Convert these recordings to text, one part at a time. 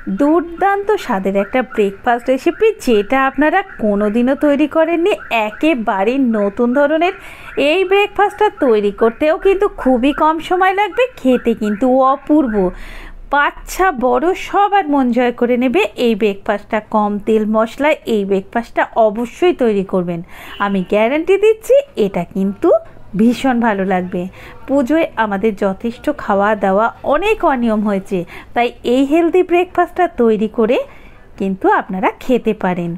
দুর্দান্ত স্বাদের একটা ব্রেকফাস্ট রেসিপি, যেটা আপনারা কোনোদিনও তৈরি করেননি। একেবারেই নতুন ধরনের এই ব্রেকফাস্টটা তৈরি করতেও কিন্তু খুবই কম সময় লাগবে, খেতে কিন্তু অপূর্ব। বাচ্চা বড় সবার মন জয় করে নেবে এই ব্রেকফাস্টটা। কম তেল মশলায় এই ব্রেকফাস্টটা অবশ্যই তৈরি করবেন, আমি গ্যারান্টি দিচ্ছি। এটা কিন্তু ভীষণ ভালো লাগবে। পুজোয় আমাদের যথেষ্ট খাওয়া দাওয়া অনেক অনিয়ম হয়েছে, তাই এই হেলদি ব্রেকফাস্টটা তৈরি করে কিন্তু আপনারা খেতে পারেন।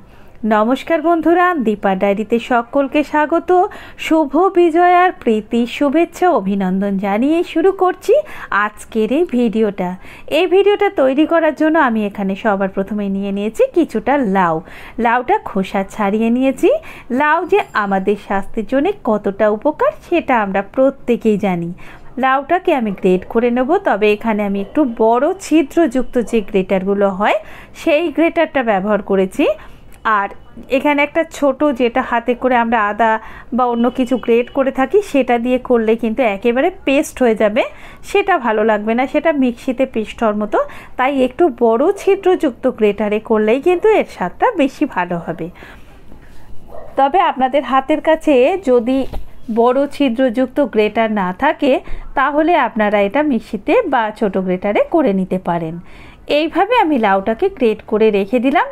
নমস্কার বন্ধুরা, দীপা ডায়েরিতে সকলকে স্বাগত। শুভ বিজয়ার প্রীতি শুভেচ্ছা অভিনন্দন জানিয়ে শুরু করছি আজকের এই ভিডিওটা। এই ভিডিওটা তৈরি করার জন্য আমি এখানে সবার প্রথমে নিয়ে নিয়েছি কিছুটা লাউটা খোসা ছাড়িয়ে নিয়েছি। লাউ যে আমাদের স্বাস্থ্যের জন্য কতটা উপকার সেটা আমরা প্রত্যেকেই জানি। লাউটাকে আমি গ্রেট করে নেব, তবে এখানে আমি একটু বড় ছিদ্রযুক্ত যে গ্রেটারগুলো হয় সেই গ্রেটারটা ব্যবহার করেছি। আর এখানে একটা ছোট, যেটা হাতে করে আমরা আদা বা অন্য কিছু গ্রেট করে থাকি, সেটা দিয়ে করলে কিন্তু একেবারে পেস্ট হয়ে যাবে, সেটা ভালো লাগবে না, সেটা মিক্সিতে পেস্ট হওয়ার মতো। তাই একটু বড় ছিদ্রযুক্ত গ্রেটারে করলেই কিন্তু এর স্বাদটা বেশি ভালো হবে। তবে আপনাদের হাতের কাছে যদি বড় ছিদ্রযুক্ত গ্রেটার না থাকে, তাহলে আপনারা এটা মিক্সিতে বা ছোট গ্রেটারে করে নিতে পারেন। এইভাবে আমি লাউটাকে গ্রেট করে রেখে দিলাম।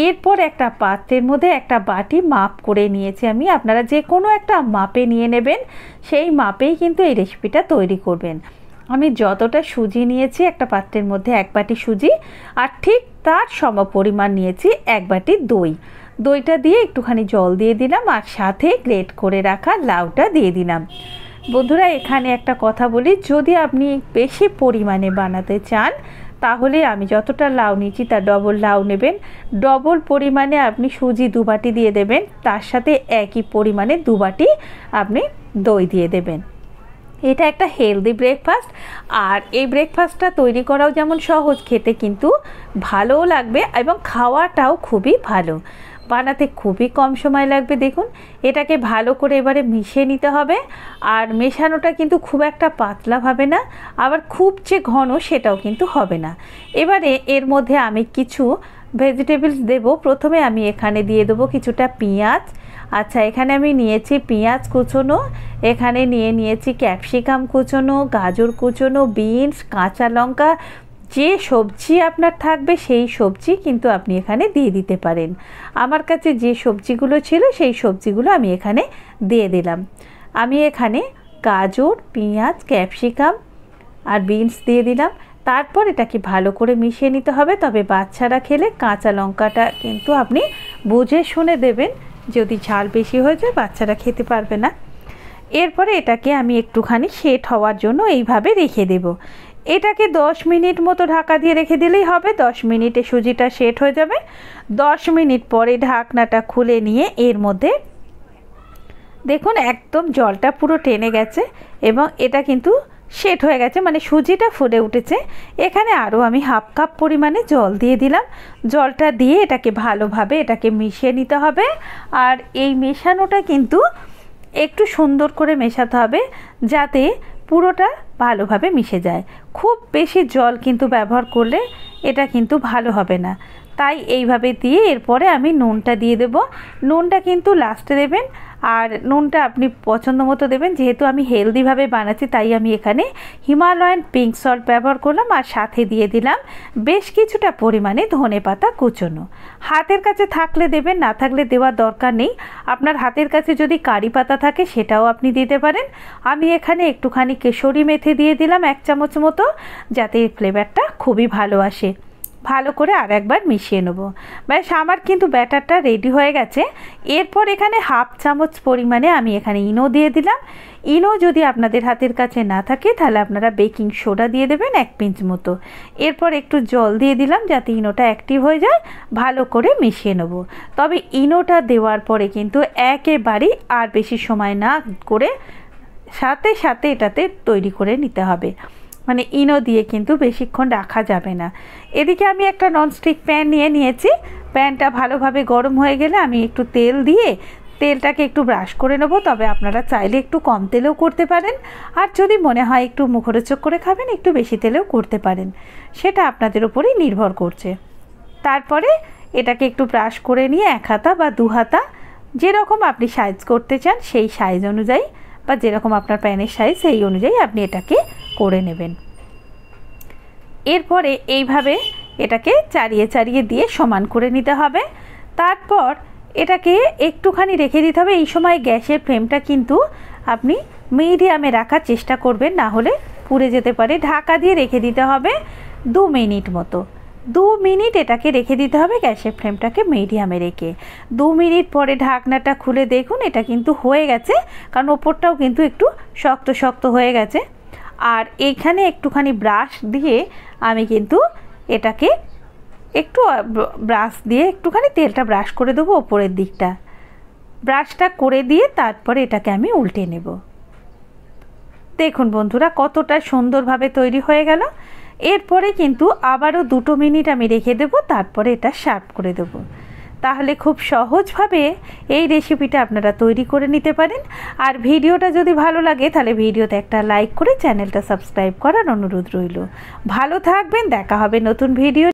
এরপর একটা পাত্রের মধ্যে একটা বাটি মাপ করে নিয়েছি আমি। আপনারা যে কোনো একটা মাপে নিয়ে নেবেন, সেই মাপেই কিন্তু এই রেসিপিটা তৈরি করবেন। আমি যতটা সুজি নিয়েছি একটা পাত্রের মধ্যে এক বাটি সুজি, আর ঠিক তার সমপরিমাণ নিয়েছি এক বাটি দইটা দিয়ে একটুখানি জল দিয়ে দিলাম, আর সাথে গ্রেট করে রাখা লাউটা দিয়ে দিলাম। বন্ধুরা, এখানে একটা কথা বলি, যদি আপনি বেশি পরিমাণে বানাতে চান, তাহলে আমি যতটা লাউ নিয়েছি তার ডবল লাউ নেবেন। ডবল পরিমাণে আপনি সুজি 2 বাটি দিয়ে দেবেন, তার সাথে একই পরিমাণে 2 বাটি আপনি দই দিয়ে দেবেন। এটা একটা হেলদি ব্রেকফাস্ট, আর এই ব্রেকফাস্টটা তৈরি করাও যেমন সহজ, খেতে কিন্তু ভালোও লাগবে এবং খাওয়াটাও খুবই ভালো। বানাতে খুবই কম সময় লাগবে। দেখুন, এটাকে ভালো করে এবারে মিশিয়ে নিতে হবে। আর মেশানোটা কিন্তু খুব একটা পাতলা হবে না, আবার খুব যে ঘন সেটাও কিন্তু হবে না। এবারে এর মধ্যে আমি কিছু ভেজিটেবলস দেব। প্রথমে আমি এখানে দিয়ে দেবো কিছুটা পেঁয়াজ। আচ্ছা, এখানে আমি নিয়েছি পেঁয়াজ কুচোনো, এখানে নিয়েছি ক্যাপসিকাম কুচোনো, গাজর কুচোনো, বিনস, কাঁচা লঙ্কা। যে সবজি আপনার থাকবে সেই সবজি কিন্তু আপনি এখানে দিয়ে দিতে পারেন। আমার কাছে যে সবজিগুলো ছিল সেই সবজিগুলো আমি এখানে দিয়ে দিলাম। আমি এখানে গাজর, পেঁয়াজ, ক্যাপসিকাম আর বিনস দিয়ে দিলাম। তারপর এটাকে ভালো করে মিশিয়ে নিতে হবে। তবে বাচ্চারা খেলে কাঁচা লঙ্কাটা কিন্তু আপনি বুঝে শুনে দেবেন, যদি ঝাল বেশি হয়ে যায় বাচ্চারা খেতে পারবে না। এরপরে এটাকে আমি একটুখানি সেট হওয়ার জন্য এইভাবে রেখে দেব। এটাকে 10 মিনিট মতো ঢাকা দিয়ে রেখে দিলেই হবে। 10 মিনিটে সুজিটা সেট হয়ে যাবে। 10 মিনিট পরে ঢাকনাটা খুলে নিয়ে এর মধ্যে দেখুন একদম জলটা পুরো টেনে গেছে এবং এটা কিন্তু সেট হয়ে গেছে, মানে সুজিটা ফুলে উঠেছে। এখানে আরও আমি হাফ কাপ পরিমাণে জল দিয়ে দিলাম। জলটা দিয়ে এটাকে ভালোভাবে মিশিয়ে নিতে হবে। আর এই মেশানোটা কিন্তু একটু সুন্দর করে মেশাতে হবে, যাতে পুরোটা ভালোভাবে মিশে যায়। খুব বেশি জল কিন্তু ব্যবহার করলে এটা কিন্তু ভালো হবে না। তাই এইভাবে দিয়ে এরপরে আমি নুনটা দিয়ে দেব। নুনটা কিন্তু লাস্টে দেবেন, আর নুনটা আপনি পছন্দ মতো দেবেন। যেহেতু আমি হেলদিভাবে বানাচ্ছি, তাই আমি এখানে হিমালয়ান পিঙ্ক সল্ট ব্যবহার করলাম, আর সাথে দিয়ে দিলাম বেশ কিছুটা পরিমাণে ধনেপাতা কুচোনো। হাতের কাছে থাকলে দেবেন, না থাকলে দেওয়ার দরকার নেই। আপনার হাতের কাছে যদি কারি পাতা থাকে সেটাও আপনি দিতে পারেন। আমি এখানে একটুখানি কেশরি মেথি দিয়ে দিলাম 1 চামচ মতো, যাতে ফ্লেভারটা খুবই ভালো আসে। ভালো করে আর একবার মিশিয়ে নেব। ব্যাস, আমার কিন্তু ব্যাটারটা রেডি হয়ে গেছে। এরপর এখানে হাফ চামচ পরিমাণে আমি এখানে ইনো দিয়ে দিলাম। ইনো যদি আপনাদের হাতের কাছে না থাকে, তাহলে আপনারা বেকিং সোডা দিয়ে দেবেন 1 পিঞ্চ মতো। এরপর একটু জল দিয়ে দিলাম যাতে ইনোটা অ্যাক্টিভ হয়ে যায়। ভালো করে মিশিয়ে নেব। তবে ইনোটা দেওয়ার পরে কিন্তু একেবারেই আর বেশি সময় না করে সাথে সাথে এটাতে তৈরি করে নিতে হবে, মানে ইনো দিয়ে কিন্তু বেশিক্ষণ রাখা যাবে না। এদিকে আমি একটা ননস্টিক প্যান নিয়েছি। প্যানটা ভালোভাবে গরম হয়ে গেলে আমি একটু তেল দিয়ে তেলটাকে একটু ব্রাশ করে নেব, তবে আপনারা চাইলে একটু কম তেলেও করতে পারেন, আর যদি মনে হয় একটু মুখরোচক করে খাবেন একটু বেশি তেলেও করতে পারেন, সেটা আপনাদের উপরেই নির্ভর করছে। তারপরে এটাকে একটু ব্রাশ করে নিয়ে 1 হাতা বা 2 হাতা যেরকম আপনি সাইজ করতে চান সেই সাইজ অনুযায়ী, বা যেরকম আপনার প্যানের সাইজ সেই অনুযায়ী আপনি এটাকে করে নেবেন। এরপরে এইভাবে এটাকে চারিয়ে চারিয়ে দিয়ে সমান করে নিতে হবে। তারপর এটাকে একটুখানি রেখে দিতে হবে। এই সময় গ্যাসের ফ্লেমটা কিন্তু আপনি মিডিয়ামে রাখার চেষ্টা করবেন, না হলে পুড়ে যেতে পারে। ঢাকা দিয়ে রেখে দিতে হবে 2 মিনিট মতো। 2 মিনিট এটাকে রেখে দিতে হবে গ্যাসের ফ্লেমটাকে মিডিয়ামে রেখে। 2 মিনিট পরে ঢাকনাটা খুলে দেখুন এটা কিন্তু হয়ে গেছে, কারণ ওপরটাও কিন্তু একটু শক্ত শক্ত হয়ে গেছে। আর এইখানে একটুখানি ব্রাশ দিয়ে আমি কিন্তু এটাকে একটু ব্রাশ দিয়ে একটুখানি তেলটা ব্রাশ করে দেবো ওপরের দিকটা। ব্রাশটা করে দিয়ে তারপরে এটাকে আমি উল্টে নেব। দেখুন বন্ধুরা কতটা সুন্দরভাবে তৈরি হয়ে গেল। এরপরে কিন্তু আবারও 2 মিনিট আমি রেখে দেবো, তারপরে এটা সার্ভ করে দেবো। তাহলে খুব সহজভাবে এই রেসিপিটা আপনারা তৈরি করে নিতে পারেন। আর ভিডিওটা যদি ভালো লাগে তাহলে ভিডিওতে একটা লাইক করে চ্যানেলটা সাবস্ক্রাইব করার অনুরোধ রইল। ভালো থাকবেন, দেখা হবে নতুন ভিডিও।